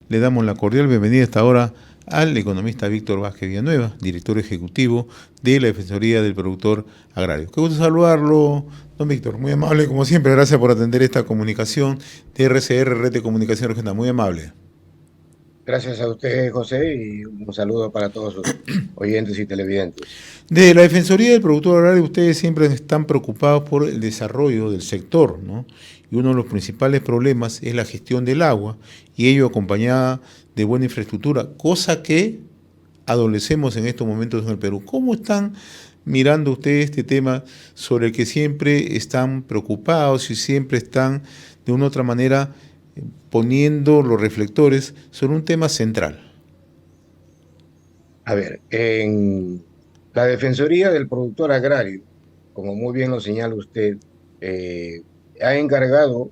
Le damos la cordial bienvenida hasta ahora al economista Víctor Vázquez Villanueva, director ejecutivo de la Defensoría del Productor Agrario. Qué gusto saludarlo, don Víctor. Muy amable, como siempre. Gracias por atender esta comunicación de RCR, Red de Comunicación Regional. Muy amable. Gracias a usted, José, y un saludo para todos sus oyentes y televidentes. De la Defensoría del Productor Agrario, ustedes siempre están preocupados por el desarrollo del sector, ¿no? Y uno de los principales problemas es la gestión del agua, y ello acompañada de buena infraestructura, cosa que adolecemos en estos momentos en el Perú. ¿Cómo están mirando ustedes este tema sobre el que siempre están preocupados y siempre están de una u otra manera poniendo los reflectores sobre un tema central? A ver, en la Defensoría del Productor Agrario, como muy bien lo señala usted, eh, ha encargado,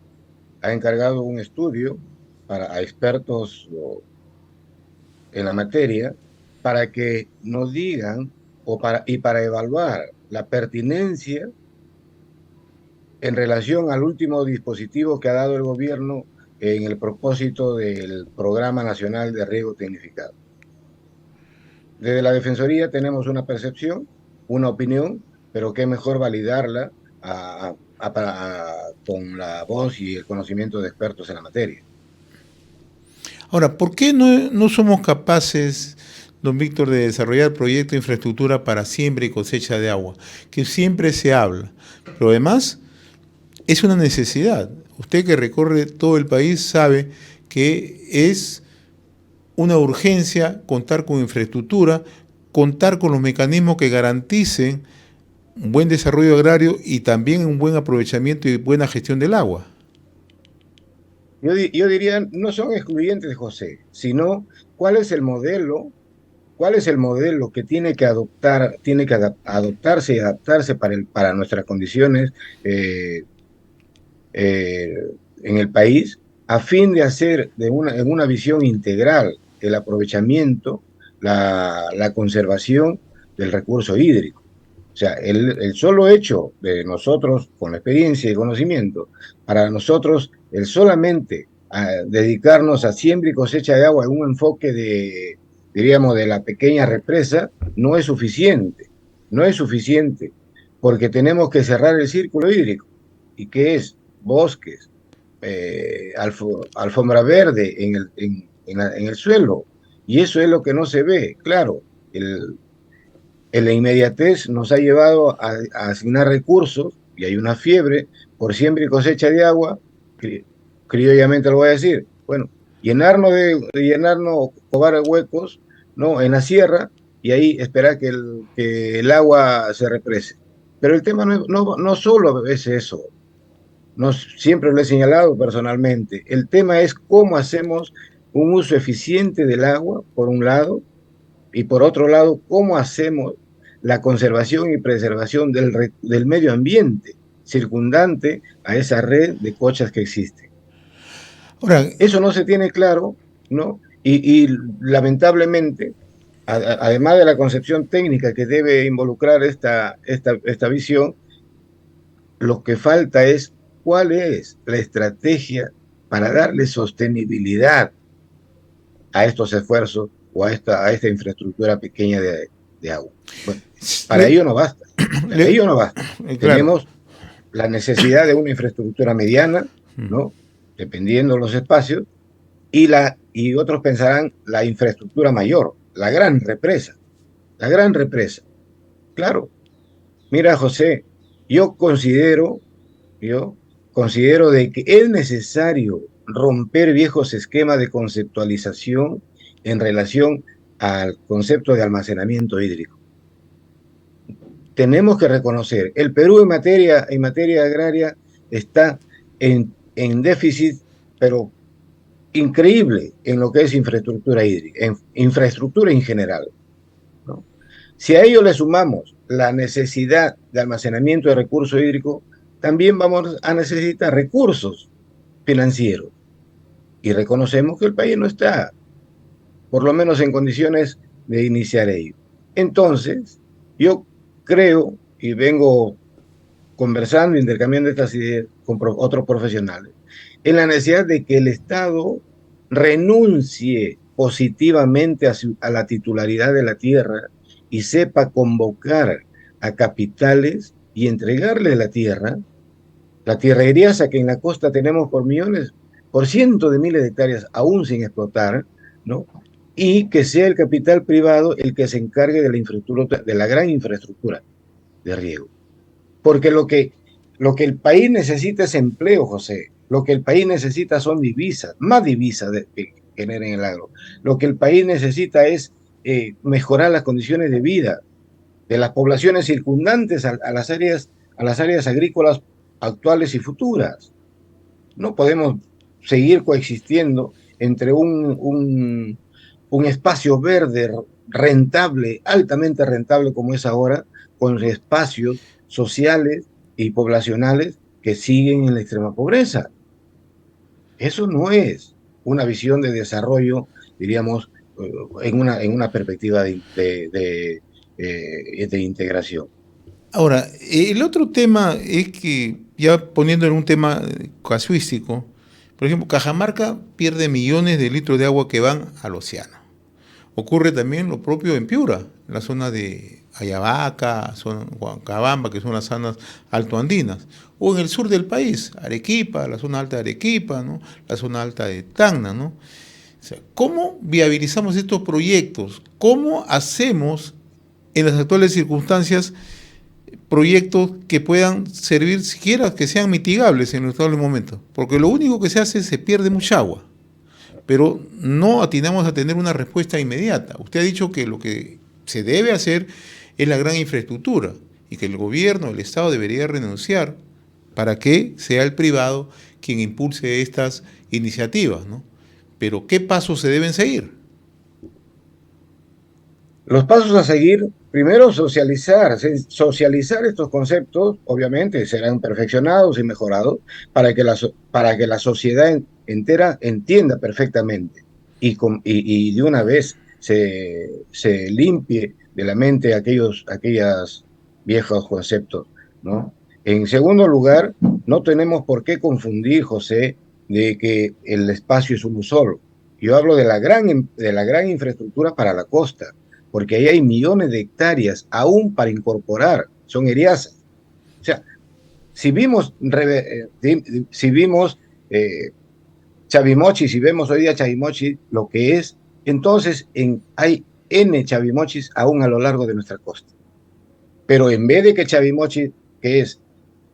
ha encargado un estudio a expertos en la materia para que nos digan y para evaluar la pertinencia en relación al último dispositivo que ha dado el gobierno en el propósito del Programa Nacional de Riego Tecnificado. Desde la Defensoría tenemos una percepción, una opinión, pero qué mejor validarla con la voz y el conocimiento de expertos en la materia. Ahora, ¿por qué no somos capaces, don Víctor, de desarrollar proyectos de infraestructura para siembra y cosecha de agua? Que siempre se habla, pero además es una necesidad. Usted que recorre todo el país sabe que es una urgencia contar con infraestructura, contar con los mecanismos que garanticen un buen desarrollo agrario y también un buen aprovechamiento y buena gestión del agua. Yo diría, no son excluyentes, José, sino cuál es el modelo, cuál es el modelo que tiene que adoptar, tiene que adoptarse y adaptarse para nuestras condiciones eh, eh, en el país, a fin de hacer en una visión integral el aprovechamiento, la conservación del recurso hídrico. O sea, el solo hecho de nosotros, con la experiencia y conocimiento, para nosotros, el solamente dedicarnos a siembra y cosecha de agua en un enfoque diríamos, de la pequeña represa, no es suficiente. No es suficiente, porque tenemos que cerrar el círculo hídrico. ¿Y qué es? Bosques, alfombra verde en el suelo. Y eso es lo que no se ve. Claro, el, en la inmediatez nos ha llevado a asignar recursos, y hay una fiebre por siembra y cosecha de agua, criollamente lo voy a decir, bueno, llenarnos, cobar huecos, ¿no? En la sierra, y ahí esperar que el agua se represe. Pero el tema no solo es eso, no, siempre lo he señalado personalmente, el tema es cómo hacemos un uso eficiente del agua, por un lado, y por otro lado, cómo hacemos la conservación y preservación del medio ambiente circundante a esa red de cochas que existe. Ahora, Eso no se tiene claro, ¿no? Y lamentablemente, además de la concepción técnica que debe involucrar esta visión, lo que falta es cuál es la estrategia para darle sostenibilidad a estos esfuerzos o a esta infraestructura pequeña de agua. Bueno, para le, ello no basta, para le, ello no basta. claro, Tenemos la necesidad de una infraestructura mediana, ¿no? Dependiendo de los espacios, y otros pensarán la infraestructura mayor, la gran represa. Claro, mira, José, yo considero, yo considero de que es necesario romper viejos esquemas de conceptualización en relación al concepto de almacenamiento hídrico. Tenemos que reconocer, el Perú en materia agraria está en déficit, pero increíble en lo que es infraestructura hídrica, en infraestructura en general, ¿no? Si a ello le sumamos la necesidad de almacenamiento de recursos hídricos, también vamos a necesitar recursos financieros. Y reconocemos que el país no está, por lo menos en condiciones de iniciar ello. Entonces, yo creo y vengo conversando, intercambiando estas ideas con otros profesionales, en la necesidad de que el Estado renuncie positivamente a la titularidad de la tierra y sepa convocar a capitales y entregarle la tierra iriasa que en la costa tenemos por millones, por cientos de miles de hectáreas aún sin explotar, ¿no? Y que sea el capital privado el que se encargue de la infraestructura, de la gran infraestructura de riego. Porque lo que el país necesita es empleo, José. Lo que el país necesita son divisas, más divisas que generen el agro. Lo que el país necesita es mejorar las condiciones de vida de las poblaciones circundantes a las áreas agrícolas actuales y futuras. No podemos seguir coexistiendo entre un espacio verde rentable, altamente rentable como es ahora, con espacios sociales y poblacionales que siguen en la extrema pobreza. Eso no es una visión de desarrollo, diríamos, en una perspectiva de integración. Ahora, el otro tema es que, ya poniendo en un tema casuístico, por ejemplo, Cajamarca pierde millones de litros de agua que van al océano. Ocurre también lo propio en Piura, en la zona de Ayabaca, zona Huancabamba, que son las zonas altoandinas, o en el sur del país, Arequipa, la zona alta de Arequipa, ¿no? La zona alta de Tacna, ¿no? O sea, ¿cómo viabilizamos estos proyectos? ¿Cómo hacemos en las actuales circunstancias proyectos que puedan servir, siquiera que sean mitigables en el actual momento? Porque lo único que se hace es se pierde mucha agua, pero no atinamos a tener una respuesta inmediata. Usted ha dicho que lo que se debe hacer es la gran infraestructura y que el gobierno, el Estado debería renunciar para que sea el privado quien impulse estas iniciativas, ¿no? Pero ¿qué pasos se deben seguir? Los pasos a seguir, primero socializar estos conceptos, obviamente serán perfeccionados y mejorados para que la sociedad entera entienda perfectamente y de una vez se limpie de la mente aquellos viejos conceptos, ¿no? En segundo lugar, no tenemos por qué confundir, José, de que el espacio es uno solo. Yo hablo de la gran infraestructura para la costa, porque ahí hay millones de hectáreas aún para incorporar, son eriazas. O sea, si vimos Chavimochi, si vemos hoy día Chavimochi, lo que es, entonces hay N Chavimochis aún a lo largo de nuestra costa. Pero en vez de que Chavimochi, que es,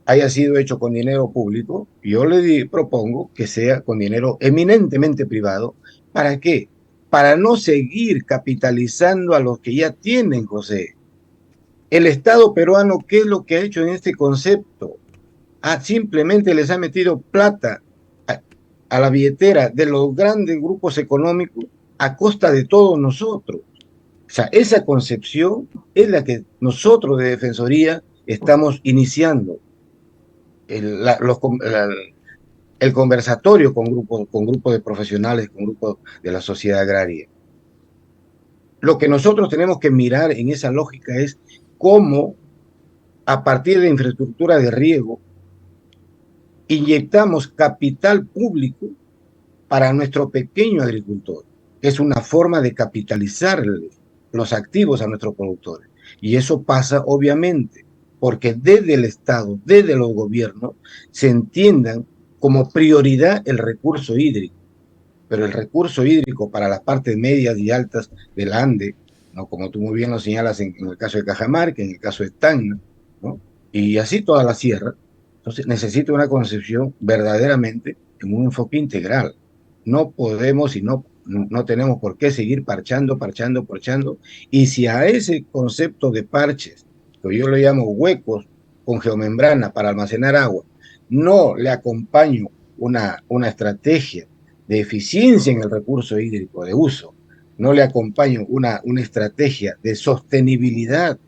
haya sido hecho con dinero público, yo propongo que sea con dinero eminentemente privado. ¿Para qué? Para no seguir capitalizando a los que ya tienen, José. El Estado peruano, ¿qué es lo que ha hecho en este concepto? Simplemente les ha metido plata a la billetera de los grandes grupos económicos a costa de todos nosotros. O sea, esa concepción es la que nosotros de Defensoría estamos iniciando. El conversatorio con grupos de profesionales, con grupos de la sociedad agraria. Lo que nosotros tenemos que mirar en esa lógica es cómo, a partir de infraestructura de riego, inyectamos capital público para nuestro pequeño agricultor. Es una forma de capitalizar los activos a nuestros productores. Y eso pasa, obviamente, porque desde el Estado, desde los gobiernos, se entiendan como prioridad el recurso hídrico. Pero el recurso hídrico para las partes medias y altas del Ande, ¿no? Como tú muy bien lo señalas en el caso de Cajamarca, en el caso de Tacna, ¿no? Y así toda la sierra. Entonces necesita una concepción verdaderamente en un enfoque integral. No podemos y no tenemos por qué seguir parchando, parchando, parchando. Y si a ese concepto de parches, que yo lo llamo huecos con geomembrana para almacenar agua, no le acompaño una estrategia de eficiencia en el recurso hídrico de uso, no le acompaño una estrategia de sostenibilidad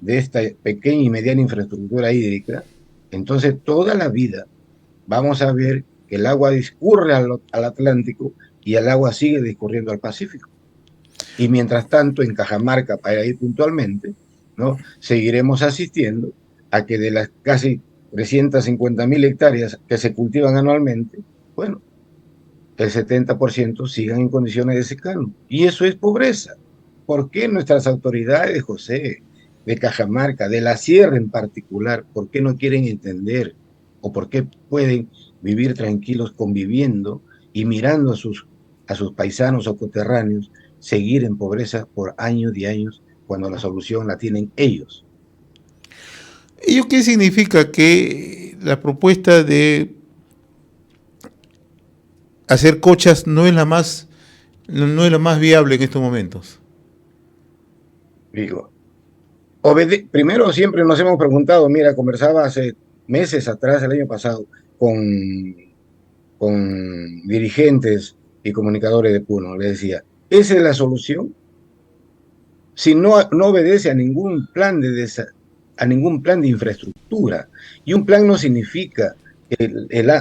de esta pequeña y mediana infraestructura hídrica, entonces toda la vida vamos a ver que el agua discurre al Atlántico y el agua sigue discurriendo al Pacífico. Y mientras tanto, en Cajamarca, para ir puntualmente, ¿no? Seguiremos asistiendo a que de las casi 350.000 hectáreas que se cultivan anualmente, bueno, el 70% sigan en condiciones de secano. Y eso es pobreza. ¿Por qué nuestras autoridades, José, de Cajamarca, de la sierra en particular, por qué no quieren entender o por qué pueden vivir tranquilos conviviendo y mirando a sus paisanos o coterráneos seguir en pobreza por años y años cuando la solución la tienen ellos? ¿Ello qué significa? Que la propuesta de hacer cochas no es la más, no es la más viable en estos momentos. Digo, primero siempre nos hemos preguntado, mira, conversaba hace meses atrás, el año pasado, con dirigentes y comunicadores de Puno. Le decía, ¿esa es la solución? Si no obedece a ningún plan a ningún plan de infraestructura. Y un plan no significa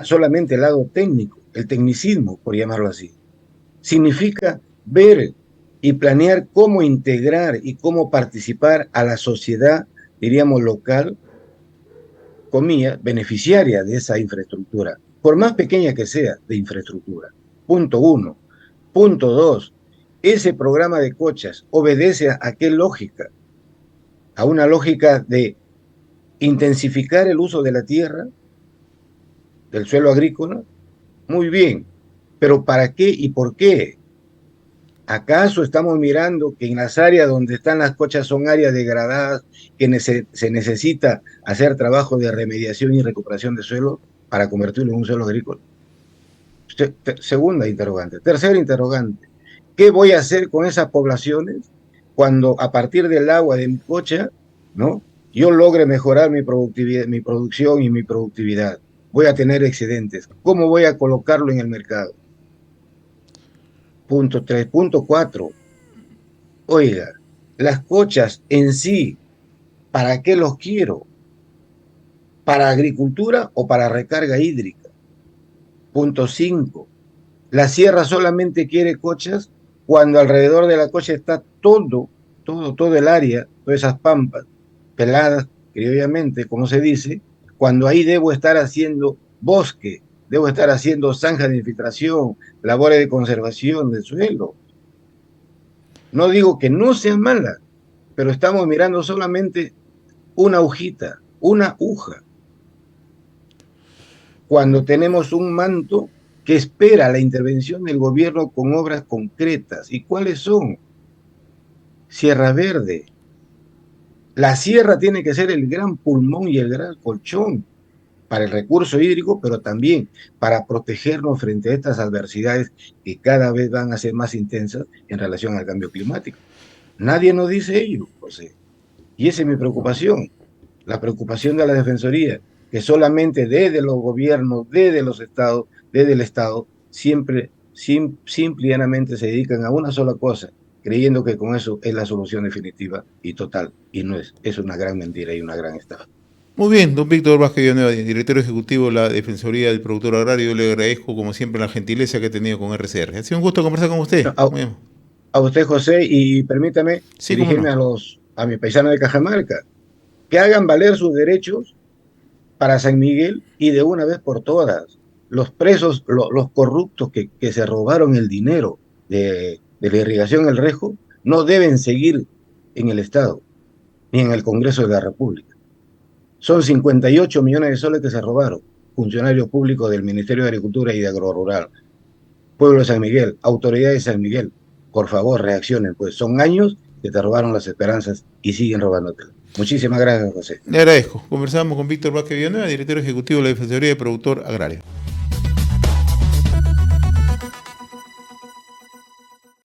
solamente el lado técnico, el tecnicismo, por llamarlo así. Significa ver y planear cómo integrar y cómo participar a la sociedad, diríamos, local, comillas, beneficiaria de esa infraestructura, por más pequeña que sea, de infraestructura. Punto 1. Punto 2. Ese programa de cochas obedece a qué lógica? A una lógica de intensificar el uso de la tierra, del suelo agrícola. Muy bien, pero ¿para qué y por qué? ¿Acaso estamos mirando que en las áreas donde están las cochas son áreas degradadas, que se necesita hacer trabajo de remediación y recuperación de suelo para convertirlo en un suelo agrícola? Segunda interrogante. Tercera interrogante. ¿Qué voy a hacer con esas poblaciones cuando a partir del agua de mi cocha, ¿no?, yo logre mejorar mi productividad, mi producción y mi productividad? Voy a tener excedentes. ¿Cómo voy a colocarlo en el mercado? Punto 3. Punto 4. Oiga, las cochas en sí, ¿para qué los quiero? ¿Para agricultura o para recarga hídrica? Punto 5. La sierra solamente quiere cochas cuando alrededor de la cocha está todo el área, todas esas pampas peladas, criollamente, como se dice, cuando ahí debo estar haciendo bosque, debo estar haciendo zanjas de infiltración, labores de conservación del suelo. No digo que no sean malas, pero estamos mirando solamente una hojita, una aguja, cuando tenemos un manto que espera la intervención del gobierno con obras concretas. ¿Y cuáles son? Sierra Verde. La sierra tiene que ser el gran pulmón y el gran colchón para el recurso hídrico, pero también para protegernos frente a estas adversidades que cada vez van a ser más intensas en relación al cambio climático. Nadie nos dice ello, José. Y esa es mi preocupación, la preocupación de la Defensoría, que solamente desde los gobiernos, desde los estados, desde el Estado, simple y llanamente se dedican a una sola cosa, creyendo que con eso es la solución definitiva y total. Y no es una gran mentira y una gran estafa. Muy bien, don Víctor Vázquez Villanueva, director ejecutivo de la Defensoría del Productor Agrario. Yo le agradezco, como siempre, la gentileza que ha tenido con RCR. Ha sido un gusto conversar con usted. A usted, José, y permítame dirigirme a mis paisanos de Cajamarca, que hagan valer sus derechos para San Miguel y de una vez por todas. Los presos, los corruptos que se robaron el dinero de la irrigación El Rejo, no deben seguir en el Estado ni en el Congreso de la República. Son 58 millones de soles que se robaron, funcionarios públicos del Ministerio de Agricultura y de Agrorural. Pueblo de San Miguel, autoridades de San Miguel, por favor reaccionen, pues son años que te robaron las esperanzas y siguen robándote. Muchísimas gracias, José. Le agradezco. Conversamos con Víctor Vázquez Villanueva, director ejecutivo de la Defensoría del Productor Agrario.